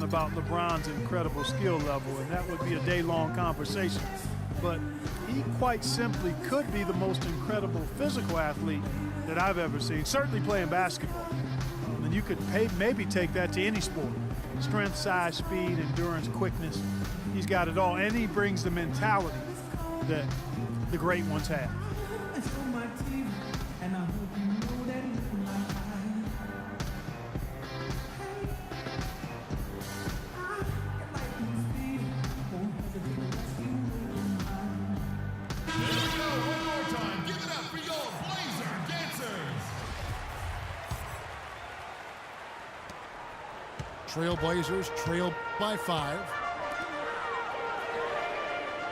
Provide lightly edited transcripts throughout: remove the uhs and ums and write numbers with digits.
about LeBron's incredible skill level, and that would be a day-long conversation. But he quite simply could be the most incredible physical athlete that I've ever seen, certainly playing basketball. And you could maybe take that to any sport. Strength, size, speed, endurance, quickness. He's got it all, and he brings the mentality that the great ones have. Trailblazers trail by 5.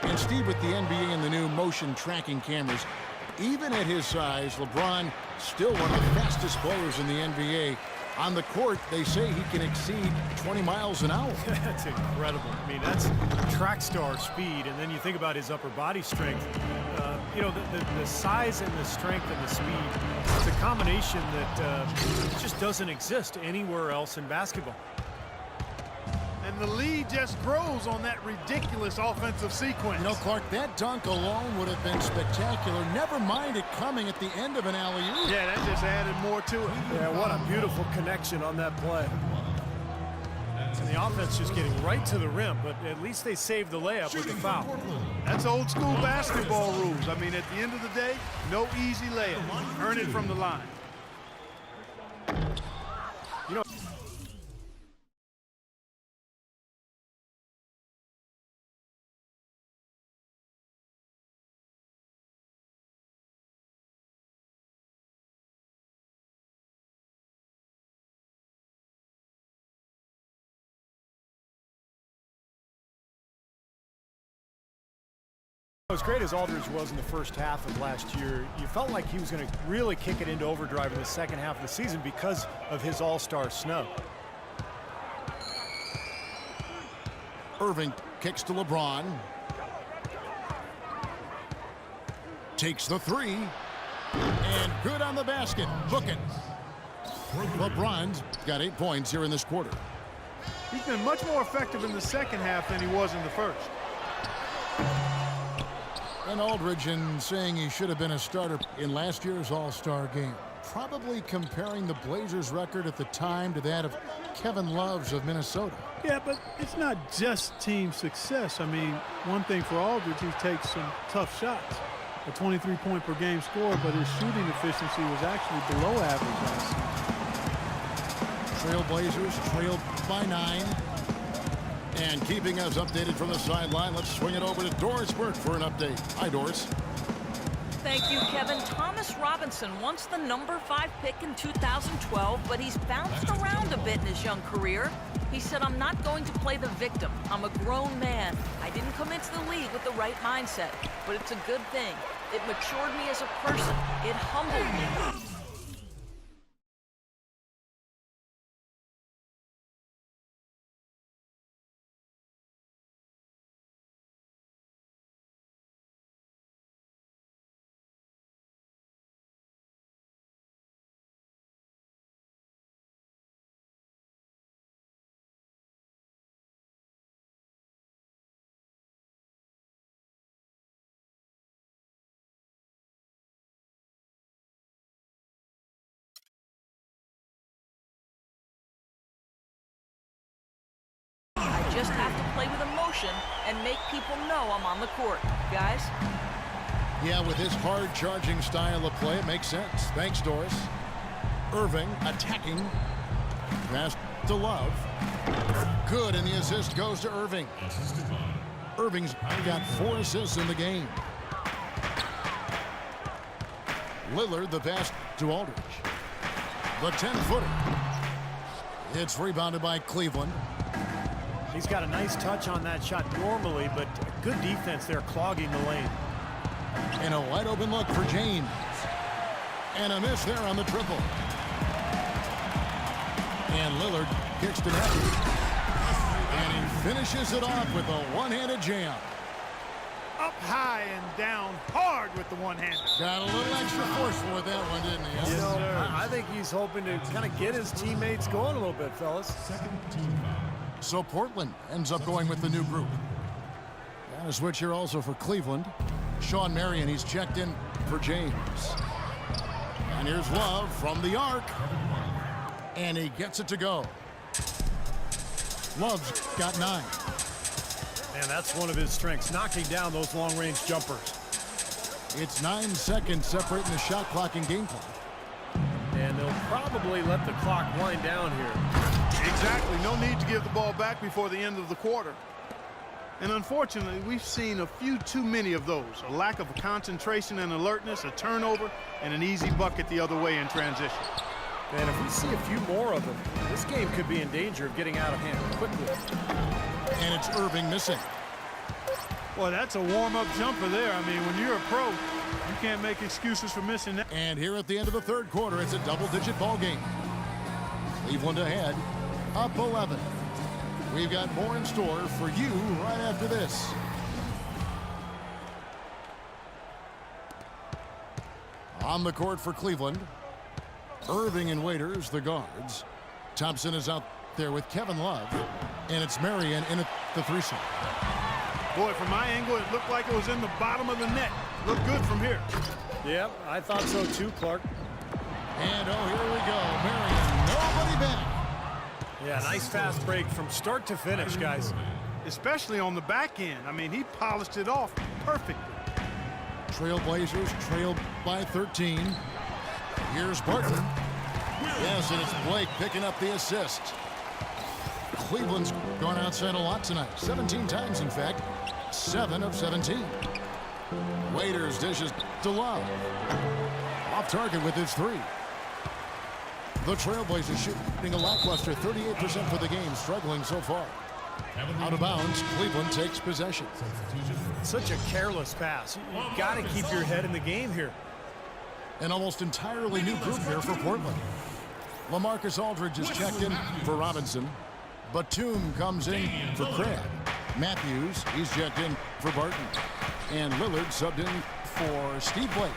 And Steve, with the NBA and the new motion tracking cameras, even at his size, LeBron still one of the fastest players in the NBA. On the court, they say he can exceed 20 miles an hour. That's incredible. I mean, that's track star speed, and then you think about his upper body strength. You know, the size and the strength and the speed, it's a combination that just doesn't exist anywhere else in basketball. And the lead just grows on that ridiculous offensive sequence. You know, Clark, that dunk alone would have been spectacular. Never mind it coming at the end of an alley-oop. Yeah, that just added more to it. Yeah, what a beautiful connection on that play. And the offense just getting right to the rim, but at least they saved the layup with the foul. That's old school basketball rules. I mean, at the end of the day, no easy layup. Earn it from the line. You know, as great as Aldridge was in the first half of last year, you felt like he was going to really kick it into overdrive in the second half of the season because of his all-star snub. Irving kicks to LeBron. Takes the 3. And good on the basket. Look it. LeBron's got 8 points here in this quarter. He's been much more effective in the second half than he was in the first. And Aldridge in saying he should have been a starter in last year's All-Star game. Probably comparing the Blazers record at the time to that of Kevin Love's of Minnesota. Yeah, but it's not just team success. I mean, one thing for Aldridge, he takes some tough shots. A 23-point per game score, but his shooting efficiency was actually below average last season. Trailblazers trailed by 9. And keeping us updated from the sideline, let's swing it over to Doris Burke for an update. Hi, Doris. Thank you, Kevin. Thomas Robinson, once the number 5 pick in 2012, but he's bounced around a bit in his young career. He said, "I'm not going to play the victim. I'm a grown man. I didn't come into the league with the right mindset, but it's a good thing. It matured me as a person. It humbled me." I just have to play with emotion and make people know I'm on the court, guys. Yeah, with his hard-charging style of play, it makes sense. Thanks, Doris. Irving attacking. Pass to Love. Good, and the assist goes to Irving. Irving's got 4 assists in the game. Lillard, the pass to Aldridge. The 10-footer. It's rebounded by Cleveland. He's got a nice touch on that shot normally, but good defense there clogging the lane. And a wide open look for James. And a miss there on the triple. And Lillard kicks to net. And he finishes it off with a one-handed jam. Up high and down hard with the one-hander. Got a little extra forceful with that one, didn't he? Yes, sir. I think he's hoping to kind of get his teammates going a little bit, fellas. So Portland ends up going with the new group. And a switch here also for Cleveland. Sean Marion, he's checked in for James. And here's Love from the arc. And he gets it to go. Love's got 9. And that's one of his strengths, knocking down those long-range jumpers. It's 9 seconds separating the shot clock and game clock. And they'll probably let the clock wind down here. Exactly. No need to give the ball back before the end of the quarter. And unfortunately, we've seen a few too many of those. A lack of concentration and alertness, a turnover, and an easy bucket the other way in transition. And if we see a few more of them, this game could be in danger of getting out of hand quickly. And it's Irving missing. Boy, that's a warm-up jumper there. I mean, when you're a pro, you can't make excuses for missing that. And here at the end of the third quarter, it's a double-digit ball game. Cleveland ahead, up 11. We've got more in store for you right after this. On the court for Cleveland, Irving and Waiters, the guards. Thompson is out there with Kevin Love, and it's Marion in at the 3 slot. Boy, from my angle, it looked like it was in the bottom of the net. Looked good from here. Yep, I thought so too, Clark. And oh, here we go. Marion, nobody back. Yeah, nice fast break from start to finish, guys. Especially on the back end. I mean, he polished it off perfectly. Trailblazers trailed by 13. Here's Barton. Yes, and it's Blake picking up the assist. Cleveland's gone outside a lot tonight. 17 times, in fact. 7 of 17. Waiters dishes to Love. Off target with his 3. The Trailblazers shooting a lackluster 38% for the game, struggling so far. Out of bounds, Cleveland takes possession. Such a careless pass. You've got to keep your head in the game here. An almost entirely new group here for Portland. LaMarcus Aldridge is checked in for Robinson. Batum comes in for Craig. Matthews, he's checked in for Barton. And Lillard subbed in for Steve Blake.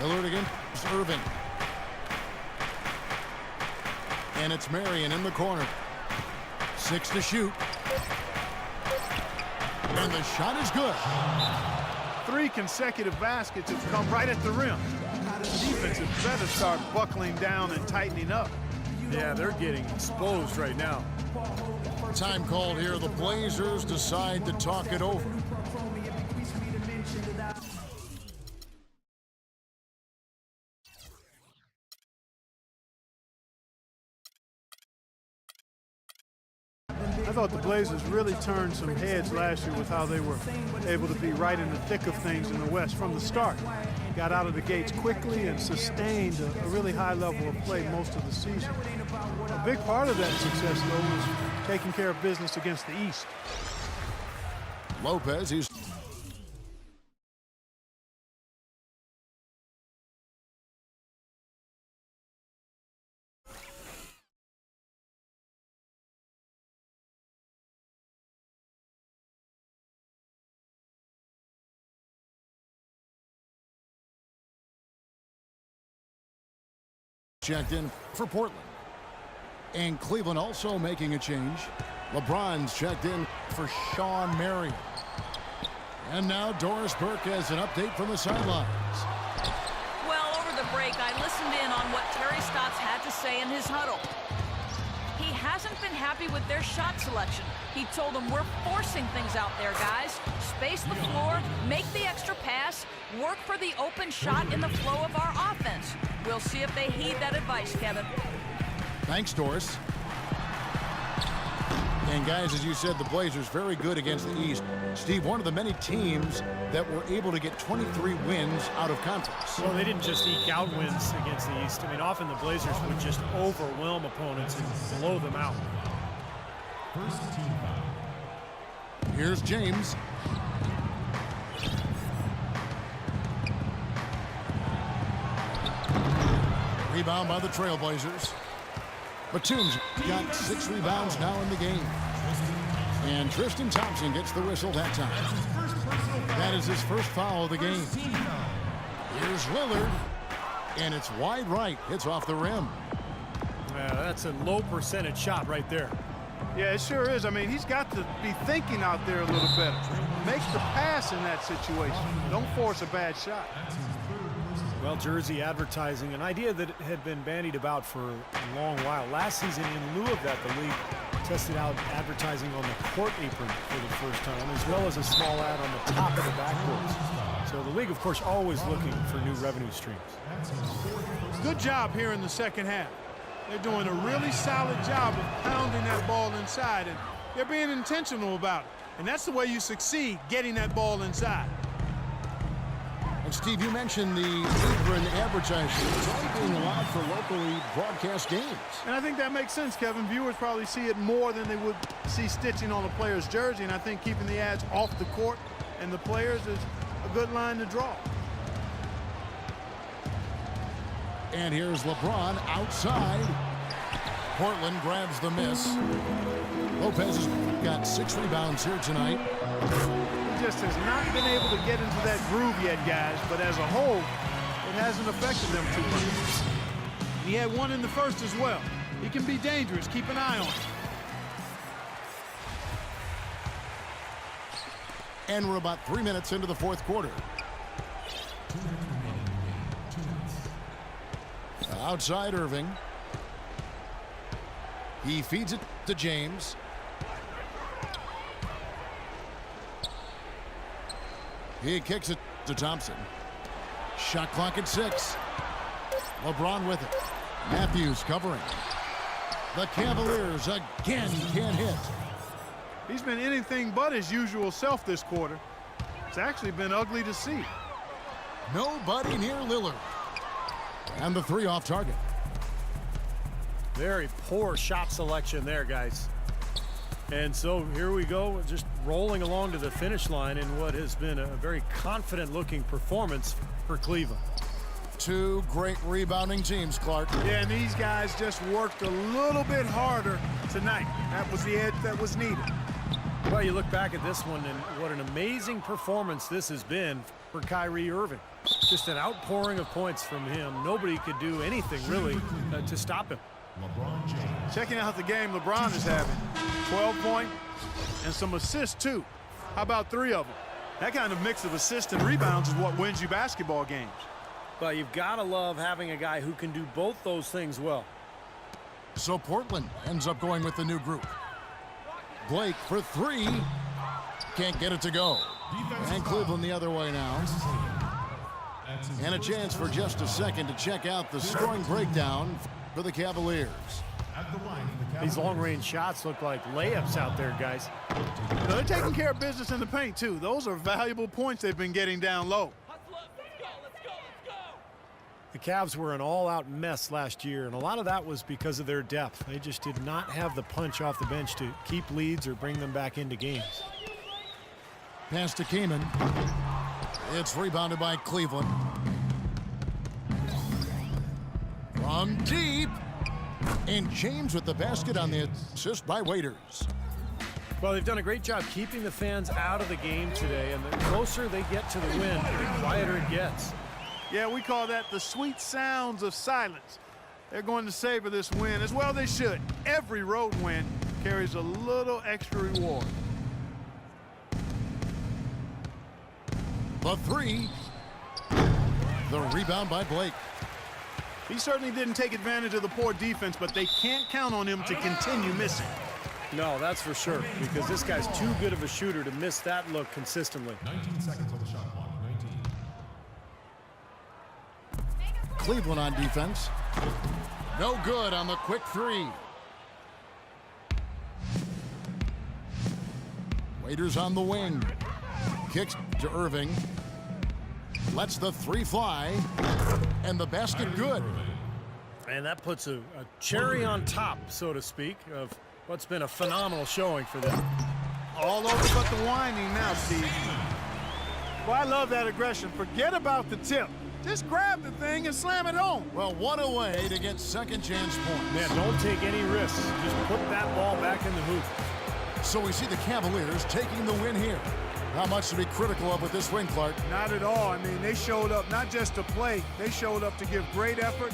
Lillard against Irving. And it's Marion in the corner. 6 to shoot. And the shot is good. 3 consecutive baskets have come right at the rim. The defense had better start buckling down and tightening up. Yeah, they're getting exposed right now. Time called here. The Blazers decide to talk it over. I thought the Blazers really turned some heads last year with how they were able to be right in the thick of things in the West from the start. Got out of the gates quickly and sustained a really high level of play most of the season. A big part of that success, though, was taking care of business against the East. Lopez, he's checked in for Portland. And Cleveland also making a change. LeBron's checked in for Sean Marion. And now Doris Burke has an update from the sidelines. Well, over the break, I listened in on what Terry Stotts had to say in his huddle. He hasn't been happy with their shot selection. He told them, we're forcing things out there, guys. Space the floor, make the extra pass, work for the open shot in the flow of our offense. We'll see if they heed that advice, Kevin. Thanks, Doris. And guys, as you said, the Blazers very good against the East. Steve, one of the many teams that were able to get 23 wins out of conference. Well, they didn't just eke out wins against the East. I mean, often the Blazers would just overwhelm opponents and blow them out. Here's James. Rebound by the Trailblazers. Batum's got 6 rebounds now in the game. And Tristan Thompson gets the whistle that time. That is his first foul of the game. Here's Lillard. And it's wide right. Hits off the rim. That's a low percentage shot right there. Yeah, it sure is. I mean, he's got to be thinking out there a little better. Make the pass in that situation. Don't force a bad shot. Well, jersey advertising, an idea that had been bandied about for a long while. Last season, in lieu of that, the league tested out advertising on the court apron for the first time, as well as a small ad on the top of the backboards. So the league, of course, always looking for new revenue streams. Good job here in the second half. They're doing a really solid job of pounding that ball inside, and they're being intentional about it. And that's the way you succeed, getting that ball inside. And Steve, you mentioned the apron advertising. It's only being allowed for locally broadcast games. And I think that makes sense, Kevin. Viewers probably see it more than they would see stitching on a player's jersey, and I think keeping the ads off the court and the players is a good line to draw. And here's LeBron outside. Portland grabs the miss. Lopez has got 6 rebounds here tonight. He just has not been able to get into that groove yet, guys, but as a whole, it hasn't affected them too much. He had 1 in the first as well. He can be dangerous. Keep an eye on him. And we're about 3 minutes into the fourth quarter. Outside Irving. He feeds it to James. He kicks it to Thompson. Shot clock at 6. LeBron with it. Matthews covering. The Cavaliers again can't hit. He's been anything but his usual self this quarter. It's actually been ugly to see. Nobody near Lillard. And the 3 off target. Very poor shot selection there, guys. And so here we go, just rolling along to the finish line in what has been a very confident-looking performance for Cleveland. 2 great rebounding teams, Clark. Yeah, and these guys just worked a little bit harder tonight. That was the edge that was needed. Well, you look back at this one, and what an amazing performance this has been for Kyrie Irving. Just an outpouring of points from him. Nobody could do anything, really, to stop him. Checking out the game LeBron is having. 12-point and some assists, too. How about 3 of them? That kind of mix of assists and rebounds is what wins you basketball games. But you've got to love having a guy who can do both those things well. So Portland ends up going with the new group. Blake for 3. Can't get it to go. And Cleveland the other way now. And a chance for just a second to check out the scoring breakdown for the Cavaliers. These long-range shots look like layups out there, guys. They're taking care of business in the paint, too. Those are valuable points they've been getting down low. The Cavs were an all-out mess last year, and a lot of that was because of their depth. They just did not have the punch off the bench to keep leads or bring them back into games. Pass to Kaman. It's rebounded by Cleveland. From deep. And James with the basket on the assist by Waiters. Well, they've done a great job keeping the fans out of the game today, and the closer they get to the win, the quieter it gets. Yeah, we call that the sweet sounds of silence. They're going to savor this win, as well they should. Every road win carries a little extra reward. The 3. The rebound by Blake. He certainly didn't take advantage of the poor defense, but they can't count on him to continue missing. No, that's for sure, because this guy's too good of a shooter to miss that look consistently. 19 seconds on the shot clock. 19. Cleveland on defense. No good on the quick 3. Waiters on the wing. Kicks to Irving. Lets the 3 fly. And the basket good. And that puts a cherry on top, so to speak, of what's been a phenomenal showing for them. All over but the whining now, Steve. Well, I love that aggression. Forget about the tip. Just grab the thing and slam it home. Well, one away to get second chance points. Man, don't take any risks. Just put that ball back in the hoop. So we see the Cavaliers taking the win here. Not much to be critical of with this win, Clark. Not at all. I mean, they showed up not just to play. They showed up to give great effort